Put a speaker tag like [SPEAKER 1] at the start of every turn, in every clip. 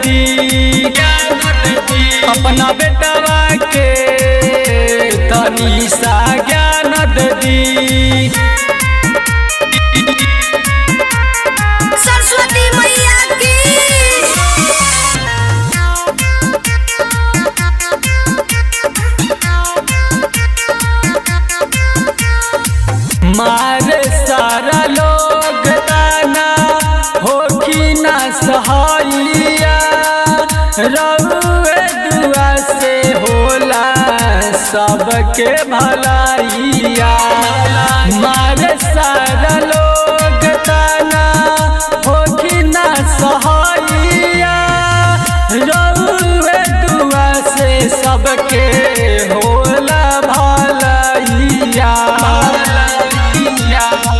[SPEAKER 1] दी, अपना बेटवा के तनी सा ज्ञान दी।
[SPEAKER 2] सरस्वती मैया की
[SPEAKER 1] मारे सारा लोग दाना होखी ना सहाइया, रउए दुआ से होला सबके भलाइया। मारे सारा लोग दाना होखी ना सहाइया, रउए दुआ से सबके होला भलाइया।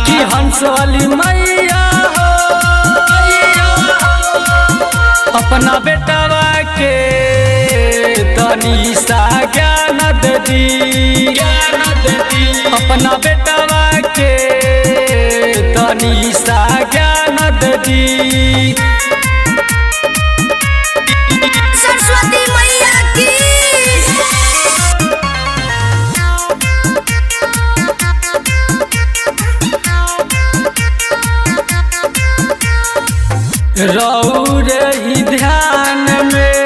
[SPEAKER 1] कि हंस वाली मैया हो अपना बेटवा के तनी सा ज्ञान दी, अपना बेटवा के तनी सा ज्ञान दी।
[SPEAKER 2] सरस्वती मैया की
[SPEAKER 1] रउरे ही ध्यान में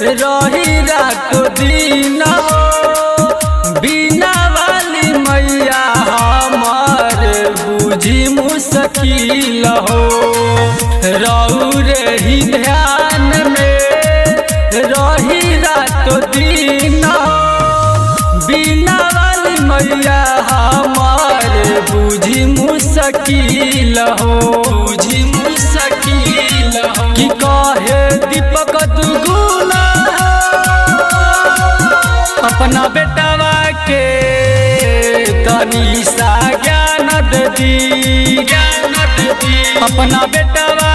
[SPEAKER 1] रही रात दिन हो, बिना वाली मैया हमार बुझी मुश्किल हो। रउरे ही ध्यान में रही रात दिन हो, बिना वाली मैया हमार बुझी मुश्किल हो। कि कहे दीपक दुगुना अपना बेटवा के तनी सा ज्ञान दी, अपना बेटवा